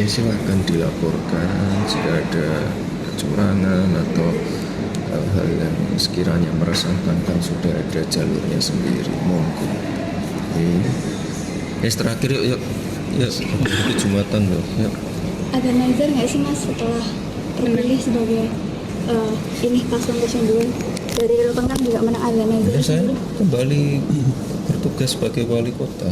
ya silakan dilaporkan jika ada kecurangan atau hal-hal yang sekiranya meresahkan, kan sudah ada jalurnya sendiri, monggo. Terakhir yuk di Jumatan loh. Yuk. Ada nazar nggak sih Mas setelah terpilih sebagai ini paslon 02 dari Relokon kan juga menang, ada nazar? Saya kembali bertugas sebagai wali kota.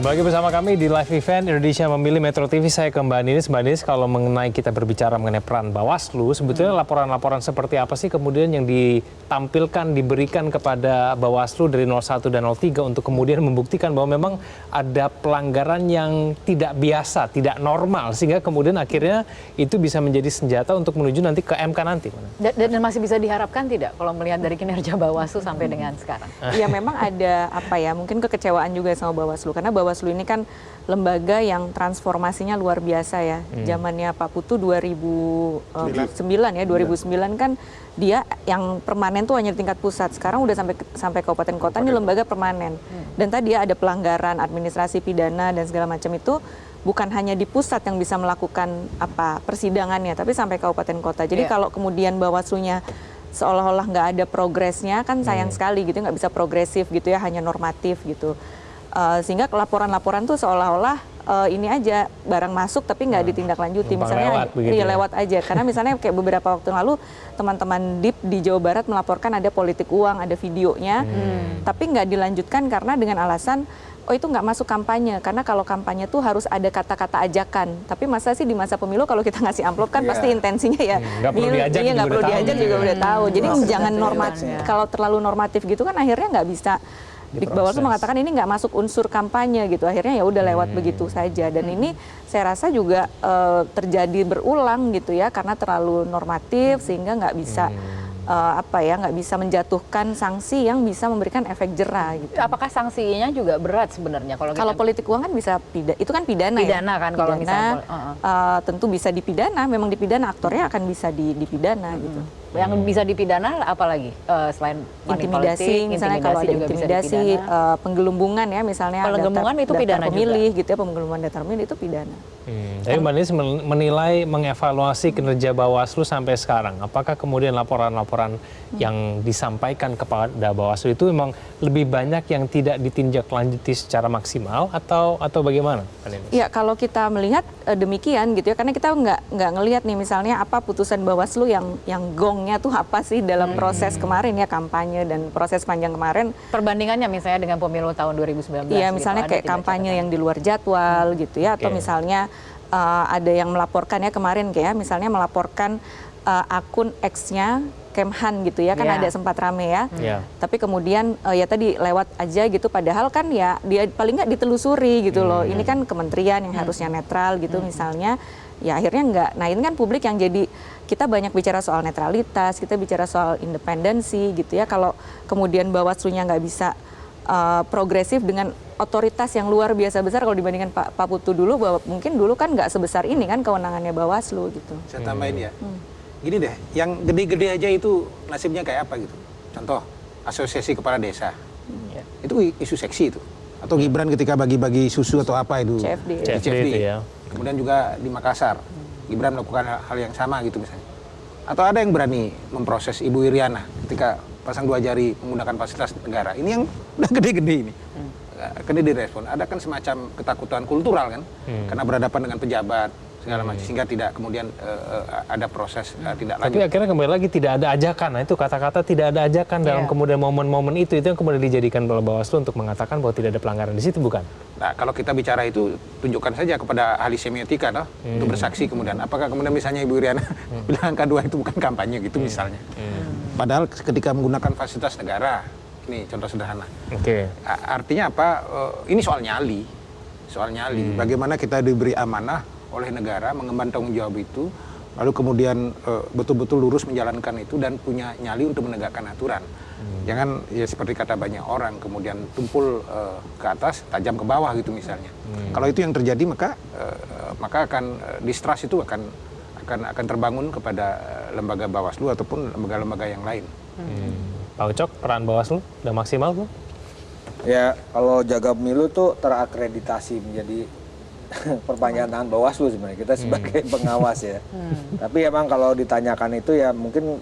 Kembali bersama kami di live event Indonesia Memilih Metro TV. Saya ke Mbak Ninis. Mbak Ninis, kalau mengenai kita berbicara mengenai peran Bawaslu, sebetulnya laporan-laporan seperti apa sih kemudian yang ditampilkan, diberikan kepada Bawaslu dari 01 dan 03 untuk kemudian membuktikan bahwa memang ada pelanggaran yang tidak biasa, tidak normal, sehingga kemudian akhirnya itu bisa menjadi senjata untuk menuju nanti ke MK nanti. Dan masih bisa diharapkan tidak kalau melihat dari kinerja Bawaslu sampai dengan sekarang? Ya memang ada mungkin kekecewaan juga sama Bawaslu, karena Bawaslu ini kan lembaga yang transformasinya luar biasa ya. Zamannya Pak Putu 2009 kan dia yang permanen tuh hanya di tingkat pusat. Sekarang udah sampai kabupaten kota, ini lembaga permanen. Dan tadi ada pelanggaran administrasi, pidana dan segala macam itu bukan hanya di pusat yang bisa melakukan persidangannya, tapi sampai kabupaten kota. Jadi kalau kemudian Bawaslunya seolah-olah nggak ada progresnya, kan sayang sekali gitu, nggak bisa progresif gitu ya, hanya normatif gitu. Sehingga laporan-laporan tuh seolah-olah ini aja barang masuk tapi nggak ditindaklanjuti, misalnya lewat aja. Karena misalnya kayak beberapa waktu lalu teman-teman DIP di Jawa Barat melaporkan ada politik uang, ada videonya, tapi nggak dilanjutkan karena dengan alasan itu nggak masuk kampanye, karena kalau kampanye tuh harus ada kata-kata ajakan. Tapi masa sih di masa pemilu kalau kita ngasih amplop kan pasti intensinya ya nggak perlu diajak juga udah tahu. Jadi jangan normatif, kalau terlalu normatif gitu kan akhirnya nggak bisa. Bawaslu mengatakan ini nggak masuk unsur kampanye gitu, akhirnya ya udah lewat begitu saja. Dan ini saya rasa juga terjadi berulang gitu ya, karena terlalu normatif sehingga nggak bisa nggak bisa menjatuhkan sanksi yang bisa memberikan efek jera gitu. Apakah sanksinya juga berat sebenarnya kalau politik uang kan bisa itu kan pidana ya. Pidana kan kalau misalnya tentu bisa dipidana, memang dipidana, aktornya akan bisa dipidana gitu. Yang bisa dipidana apalagi selain intimidasi, misalnya kalau ada intimidasi, penggelembungan ya misalnya, penggelembungan itu pidana pemilih juga. Gitu ya, penggelembungan data pemilih itu pidana. Tapi Mbak Ninis menilai, mengevaluasi kinerja Bawaslu sampai sekarang, apakah kemudian laporan-laporan yang disampaikan kepada Bawaslu itu memang lebih banyak yang tidak ditindaklanjuti secara maksimal atau bagaimana, Mbak Ninis? Ya kalau kita melihat demikian gitu ya, karena kita nggak ngelihat nih misalnya apa putusan Bawaslu yang gongnya tuh apa sih dalam proses kemarin ya, kampanye dan proses panjang kemarin. Perbandingannya misalnya dengan pemilu tahun 2019. Iya misalnya kayak kampanye yang di luar jadwal gitu ya, atau misalnya ada yang melaporkan ya kemarin kayak misalnya melaporkan akun X-nya Kemhan gitu ya, kan ada sempat rame ya. Tapi kemudian ya tadi lewat aja gitu, padahal kan ya dia paling nggak ditelusuri gitu loh. Ini kan kementerian yang harusnya netral gitu misalnya. Ya akhirnya enggak. Nah ini kan publik yang jadi, kita banyak bicara soal netralitas, kita bicara soal independensi gitu ya. Kalau kemudian Bawaslu-nya nggak bisa progresif dengan otoritas yang luar biasa besar kalau dibandingkan Pak Putu dulu, bahwa mungkin dulu kan nggak sebesar ini kan kewenangannya Bawaslu gitu. Saya tambahin ya, gini deh, yang gede-gede aja itu nasibnya kayak apa gitu. Contoh, asosiasi kepala desa, itu isu seksi itu. Atau Gibran ketika bagi-bagi susu atau apa itu, CFD. Itu ya. Kemudian juga di Makassar, Gibran melakukan hal yang sama gitu misalnya. Atau ada yang berani memproses Ibu Iriana ketika pasang 2 jari menggunakan fasilitas negara. Ini yang udah gede-gede ini. Kena direspon. Ada kan semacam ketakutan kultural kan, karena berhadapan dengan pejabat segala macam, sehingga tidak kemudian ada proses tidak lanjut. Tapi akhirnya kembali lagi tidak ada ajakan. Nah itu kata-kata tidak ada ajakan dalam kemudian momen-momen itu yang kemudian dijadikan oleh Bawaslu untuk mengatakan bahwa tidak ada pelanggaran di situ, bukan? Nah kalau kita bicara itu, tunjukkan saja kepada ahli semiotika untuk bersaksi kemudian. Apakah kemudian misalnya Ibu Iriana bilang angka 2 itu bukan kampanye gitu misalnya. Padahal ketika menggunakan fasilitas negara, ini contoh sederhana. Artinya apa? Ini soal nyali. Bagaimana kita diberi amanah oleh negara mengemban tanggung jawab itu, lalu kemudian betul-betul lurus menjalankan itu dan punya nyali untuk menegakkan aturan. Jangan ya seperti kata banyak orang kemudian tumpul ke atas, tajam ke bawah gitu misalnya. Kalau itu yang terjadi maka akan distrust itu akan terbangun kepada lembaga Bawaslu ataupun lembaga-lembaga yang lain. Pak Ucok, peran Bawaslu udah maksimal, Bu? Ya, kalau jaga pemilu tuh terakreditasi menjadi perpanjangan Bawaslu sebenarnya. Kita sebagai pengawas ya. Tapi emang kalau ditanyakan itu ya mungkin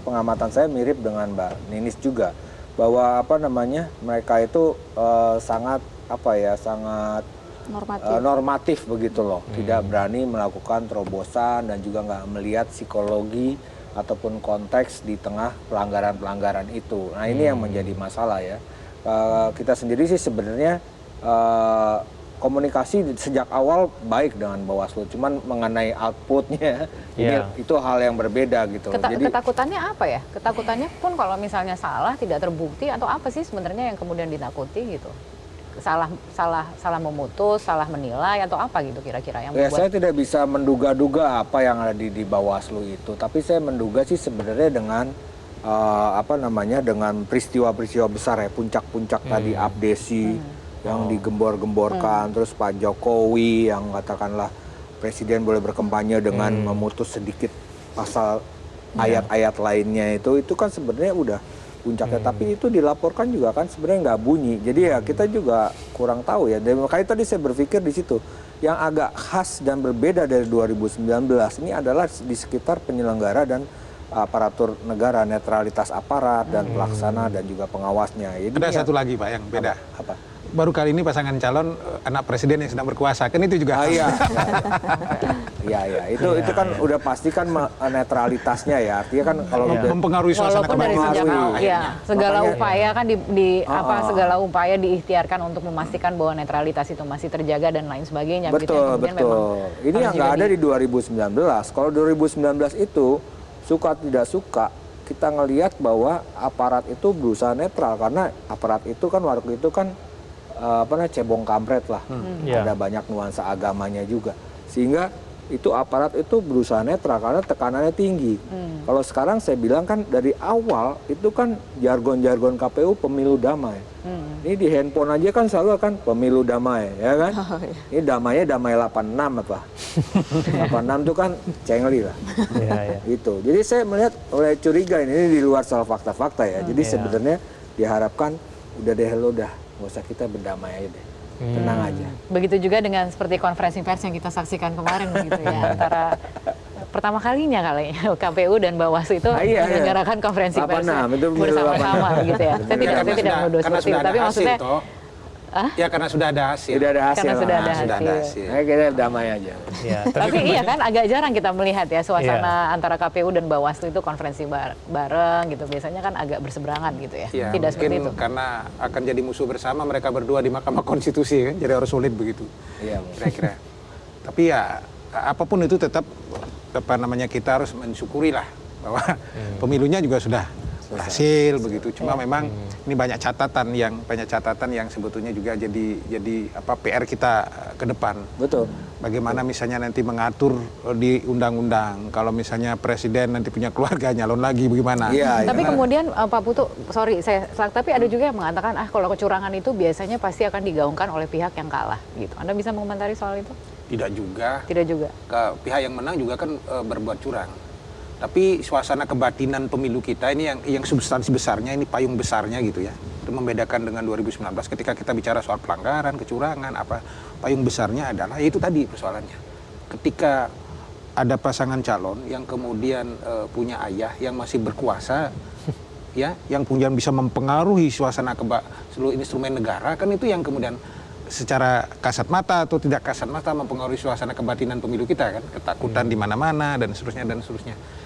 pengamatan saya mirip dengan Mbak Ninis juga, bahwa mereka itu sangat sangat normatif begitu loh. Tidak berani melakukan terobosan dan juga nggak melihat psikologi ataupun konteks di tengah pelanggaran-pelanggaran itu. Nah ini yang menjadi masalah ya. Kita sendiri sih sebenarnya komunikasi sejak awal baik dengan Bawaslu, cuman mengenai outputnya itu hal yang berbeda gitu. Jadi ketakutannya apa ya? Ketakutannya pun kalau misalnya salah tidak terbukti atau apa sih sebenarnya yang kemudian ditakuti gitu? Salah memutus, salah menilai atau apa gitu kira-kira yang membuat... Saya tidak bisa menduga-duga apa yang ada di Bawaslu itu, tapi saya menduga sih sebenarnya dengan dengan peristiwa-peristiwa besar ya, puncak-puncak tadi abdesi yang digembor-gemborkan, terus Pak Jokowi yang katakanlah presiden boleh berkampanye dengan memutus sedikit pasal ayat-ayat lainnya itu kan sebenarnya udah puncaknya, tapi itu dilaporkan juga kan sebenarnya nggak bunyi. Jadi ya kita juga kurang tahu ya. Dan makanya tadi saya berpikir di situ yang agak khas dan berbeda dari 2019 ini adalah di sekitar penyelenggara dan aparatur negara, netralitas aparat dan pelaksana dan juga pengawasnya. Jadi ada satu lagi Pak yang beda. Apa? Baru kali ini pasangan calon anak presiden yang sedang berkuasa, kan itu juga. Iya. Itu kan udah pasti kan netralitasnya ya. Artinya kan kalau mempengaruhi suasana walaupun dari sejak segala upaya kan segala upaya diikhtiarkan untuk memastikan bahwa netralitas itu masih terjaga dan lain sebagainya. Betul. Ini yang nggak ada di 2019. Kalau 2019 itu suka tidak suka kita ngelihat bahwa aparat itu berusaha netral, karena aparat itu kan waktu itu kan cebong kampret lah, ada banyak nuansa agamanya juga, sehingga itu aparat itu berusaha netral karena tekanannya tinggi. Kalau sekarang saya bilang kan dari awal itu kan jargon-jargon KPU pemilu damai. Ini di handphone aja kan selalu kan pemilu damai, ya kan? Ini damainya damai 86 apa? 86 itu kan cengli lah. Gitu. Jadi saya melihat oleh curiga ini di luar soal fakta-fakta ya. Jadi sebenarnya diharapkan udah deh lo udah nggak usah kita berdamai aja deh, tenang aja. Begitu juga dengan seperti konferensi pers yang kita saksikan kemarin begitu ya, antara pertama kalinya KPU dan Bawaslu itu menyelenggarakan konferensi pers bersama-sama gitu ya. Saya tidak menuduh seperti itu, tapi maksudnya ya karena sudah ada hasil. Karena sudah ada hasil. Kita damai aja. Ya, tapi iya kan agak jarang kita melihat ya suasana antara KPU dan Bawaslu itu konferensi bareng gitu. Biasanya kan agak berseberangan gitu ya. Ya tidak seperti itu. Karena akan jadi musuh bersama mereka berdua di Mahkamah Konstitusi kan. Jadi harus sulit begitu. Iya, kira-kira. Tapi ya apapun itu tetap kita harus mensyukuri lah bahwa pemilunya juga sudah berhasil begitu. Cuma memang ini banyak catatan yang sebetulnya juga jadi PR kita ke depan. Betul. Bagaimana misalnya nanti mengatur di undang-undang kalau misalnya presiden nanti punya keluarga nyalon lagi bagaimana? Tapi kemudian Pak Putu, tapi ada juga yang mengatakan kalau kecurangan itu biasanya pasti akan digaungkan oleh pihak yang kalah gitu. Anda bisa mengomentari soal itu? Tidak juga. Pihak yang menang juga kan berbuat curang. Tapi suasana kebatinan pemilu kita ini yang substansi besarnya, ini payung besarnya gitu ya. Itu membedakan dengan 2019 ketika kita bicara soal pelanggaran, kecurangan, payung besarnya adalah itu tadi persoalannya. Ketika ada pasangan calon yang kemudian punya ayah yang masih berkuasa, ya, yang kemudian bisa mempengaruhi suasana seluruh instrumen negara, kan itu yang kemudian secara kasat mata atau tidak kasat mata mempengaruhi suasana kebatinan pemilu kita kan, ketakutan di mana-mana dan seterusnya.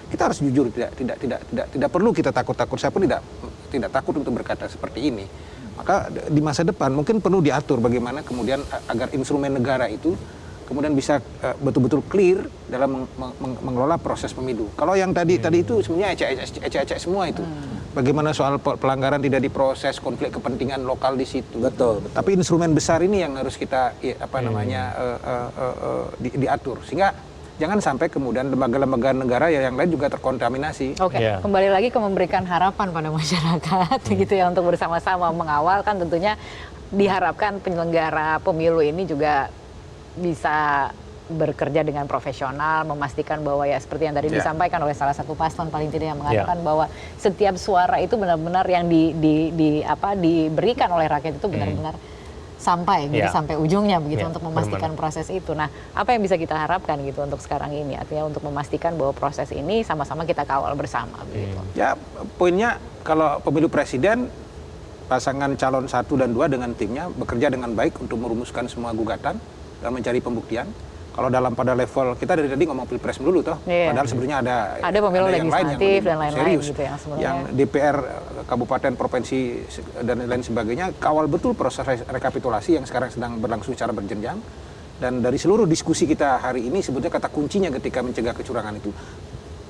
Kita harus jujur, tidak perlu kita takut-takut. Saya pun tidak takut untuk berkata seperti ini. Maka di masa depan mungkin perlu diatur bagaimana kemudian agar instrumen negara itu kemudian bisa betul-betul clear dalam mengelola proses pemilu. Kalau yang tadi itu sebenarnya ecek-ecek semua itu. Bagaimana soal pelanggaran tidak diproses, konflik kepentingan lokal di situ. Betul. Tapi instrumen besar ini yang harus kita diatur, sehingga jangan sampai kemudian lembaga-lembaga negara yang lain juga terkontaminasi. Kembali lagi ke memberikan harapan pada masyarakat gitu ya, untuk bersama-sama mengawal. Kan tentunya diharapkan penyelenggara pemilu ini juga bisa bekerja dengan profesional, memastikan bahwa ya seperti yang tadi disampaikan oleh salah satu paslon paling tidak yang mengatakan bahwa setiap suara itu benar-benar yang diberikan oleh rakyat itu benar-benar sampai gitu, sampai ujungnya begitu untuk memastikan proses itu. Nah, apa yang bisa kita harapkan gitu untuk sekarang ini? Artinya untuk memastikan bahwa proses ini sama-sama kita kawal bersama begitu. Ya, poinnya kalau pemilu presiden pasangan calon 1 dan 2 dengan timnya bekerja dengan baik untuk merumuskan semua gugatan dan mencari pembuktian. Kalau pada level kita dari tadi ngomong pilpres dulu toh, padahal sebenarnya ada pemilu yang legislatif lain dan lain-lain serius, gitu yang sebenarnya. yang DPR, kabupaten, provinsi dan lain sebagainya kawal betul proses rekapitulasi yang sekarang sedang berlangsung secara berjenjang. Dan dari seluruh diskusi kita hari ini sebetulnya kata kuncinya ketika mencegah kecurangan itu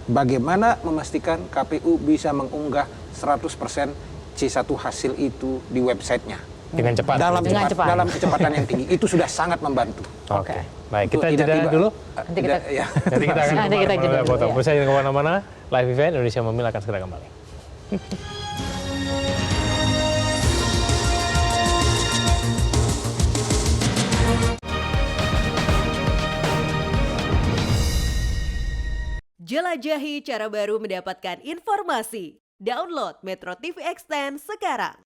bagaimana memastikan KPU bisa mengunggah 100% C1 hasil itu di websitenya. Dengan cepat. Dalam kecepatan yang tinggi. Itu sudah sangat membantu. Oke. Baik, kita jeda dulu. Nanti kita akan jeda dulu. Usai kemana-mana, live event Indonesia Memilih akan segera kembali. Jelajahi cara baru mendapatkan informasi. Download Metro TV Extend sekarang.